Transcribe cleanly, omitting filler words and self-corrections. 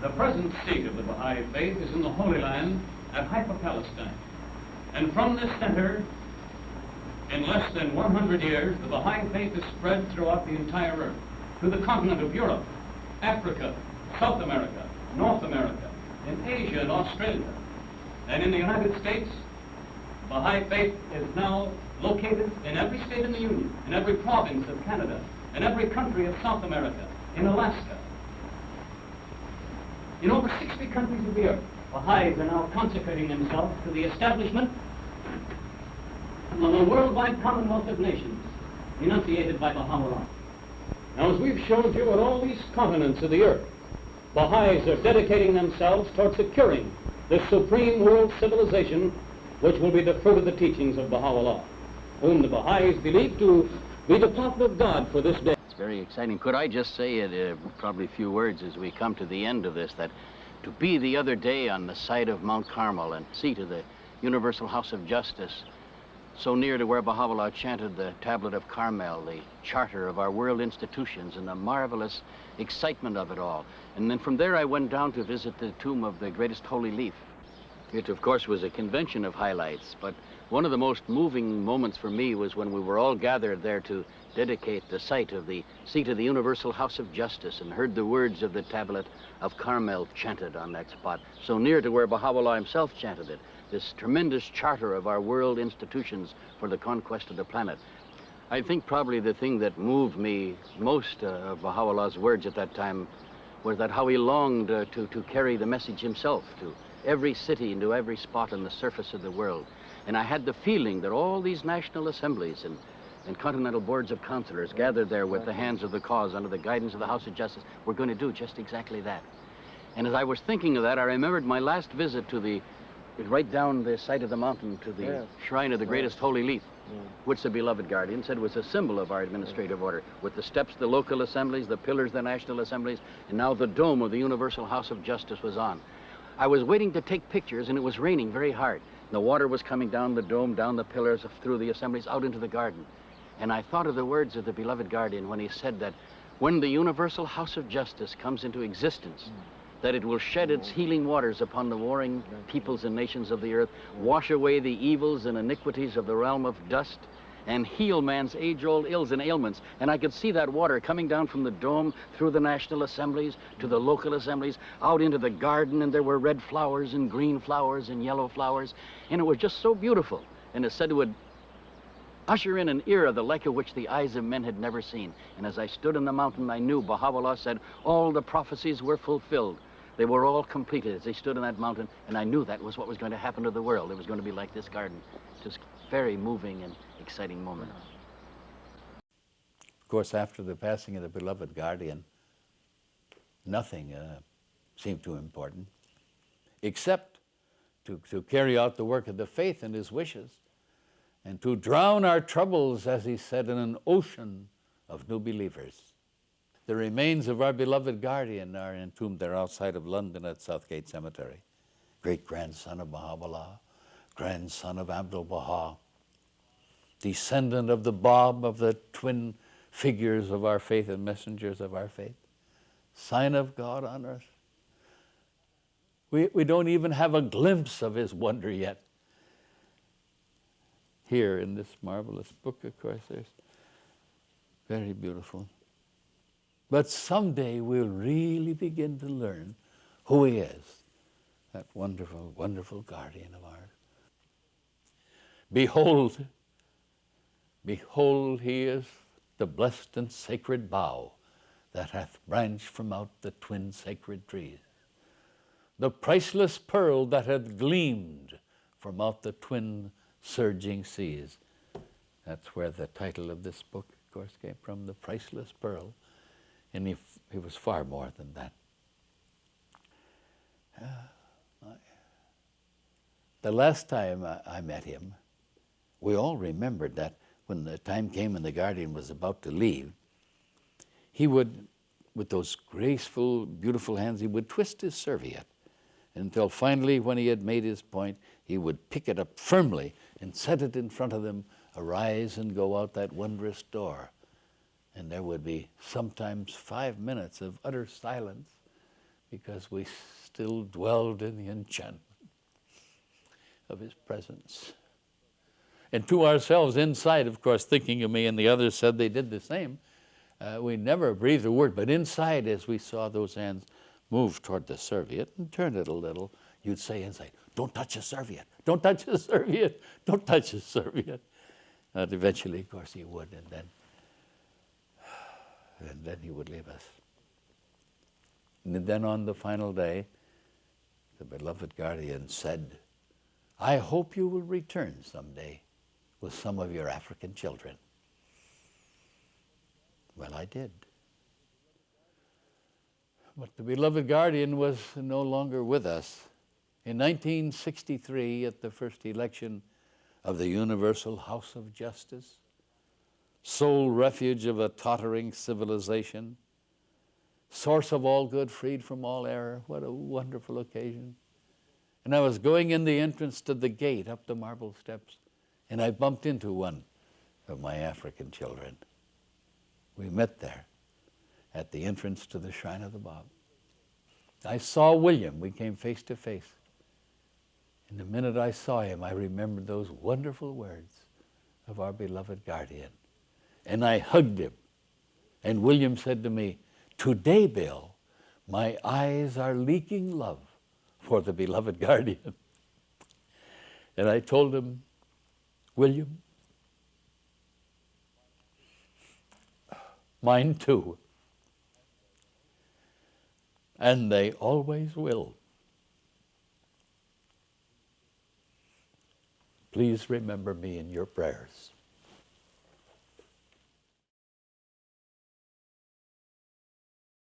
The present seat of the Baha'i faith is in the Holy Land at Haifa, Palestine. And from this center, in less than 100 years, the Baha'i faith is spread throughout the entire earth, to the continent of Europe, Africa, South America, North America, in Asia and Australia. And in the United States, Baha'i faith is now located in every state in the Union, in every province of Canada, in every country of South America, in Alaska. In over 60 countries of the earth, Baha'is are now consecrating themselves to the establishment of a worldwide commonwealth of nations, enunciated by Baha'u'llah. Now, as we've showed you, on all these continents of the earth, Baha'is are dedicating themselves toward securing this supreme world civilization, which will be the fruit of the teachings of Baha'u'llah, whom the Baha'is believe to be the prophet of God for this day. It's very exciting. Could I just say probably a few words as we come to the end of this, that to be the other day on the site of Mount Carmel and seat of the Universal House of Justice, so near to where Baha'u'llah chanted the Tablet of Carmel, the charter of our world institutions, and the marvelous excitement of it all. And then from there I went down to visit the tomb of the greatest holy leaf. It, of course, was a convention of highlights, but one of the most moving moments for me was when we were all gathered there to dedicate the site of the seat of the Universal House of Justice and heard the words of the Tablet of Carmel chanted on that spot, so near to where Baha'u'llah himself chanted it, this tremendous charter of our world institutions for the conquest of the planet. I think probably the thing that moved me most of Baha'u'llah's words at that time was that how he longed to carry the message himself to every city and to every spot on the surface of the world. And I had the feeling that all these national assemblies and continental boards of councilors gathered there with the hands of the cause under the guidance of the House of Justice were going to do just exactly that. And as I was thinking of that, I remembered my last visit to right down the side of the mountain to the shrine of the greatest holy leaf, which the beloved guardian said was a symbol of our administrative order, with the steps, the local assemblies, the pillars, the national assemblies, and now the dome of the Universal House of Justice was on. I was waiting to take pictures, and it was raining very hard. The water was coming down the dome, down the pillars, through the assemblies, out into the garden. And I thought of the words of the beloved guardian when he said that when the Universal House of Justice comes into existence, that it will shed its healing waters upon the warring peoples and nations of the earth, wash away the evils and iniquities of the realm of dust, and heal man's age-old ills and ailments. And I could see that water coming down from the dome through the national assemblies to the local assemblies, out into the garden, and there were red flowers and green flowers and yellow flowers, and it was just so beautiful. And it said it would usher in an era the like of which the eyes of men had never seen. And as I stood on the mountain, I knew Baha'u'llah said all the prophecies were fulfilled. They were all completed as they stood on that mountain, and I knew that was what was going to happen to the world. It was going to be like this garden. Just very moving and exciting moment. Of course, after the passing of the beloved guardian, nothing seemed too important, except to carry out the work of the faith and his wishes, and to drown our troubles, as he said, in an ocean of new believers. The remains of our beloved guardian are entombed there outside of London at Southgate Cemetery. Great-grandson of Baha'u'llah, grandson of Abdul-Baha, descendant of the Bab, of the twin figures of our faith and messengers of our faith, sign of God on earth. We don't even have a glimpse of his wonder yet. Here in this marvelous book, of course, there's very beautiful. But someday we'll really begin to learn who he is, that wonderful, wonderful guardian of ours. Behold, behold, he is the blessed and sacred bough that hath branched from out the twin sacred trees, the priceless pearl that hath gleamed from out the twin surging seas. That's where the title of this book, of course, came from, The Priceless Pearl. And he was far more than that. The last time I met him, we all remembered that when the time came and the guardian was about to leave, he would, with those graceful, beautiful hands, he would twist his serviette until finally, when he had made his point, he would pick it up firmly and set it in front of them, arise and go out that wondrous door. And there would be sometimes 5 minutes of utter silence because we still dwelled in the enchantment of his presence. And to ourselves inside, of course, thinking of me, and the others said they did the same, we never breathed a word, but inside, as we saw those hands move toward the serviette and turn it a little, you'd say inside, don't touch the serviette, don't touch the serviette, don't touch the serviette. And eventually, of course, he would, and then he would leave us. And then on the final day, the beloved guardian said, I hope you will return someday with some of your African children. Well, I did. But the beloved guardian was no longer with us. In 1963, at the first election of the Universal House of Justice, sole refuge of a tottering civilization, source of all good, freed from all error. What a wonderful occasion. And I was going in the entrance to the gate up the marble steps, and I bumped into one of my African children. We met there at the entrance to the Shrine of the Bob. I saw William. We came face to face. And the minute I saw him, I remembered those wonderful words of our beloved guardian. And I hugged him. And William said to me, today, Bill, my eyes are leaking love for the beloved guardian. And I told him, William, mine too. And they always will. Please remember me in your prayers.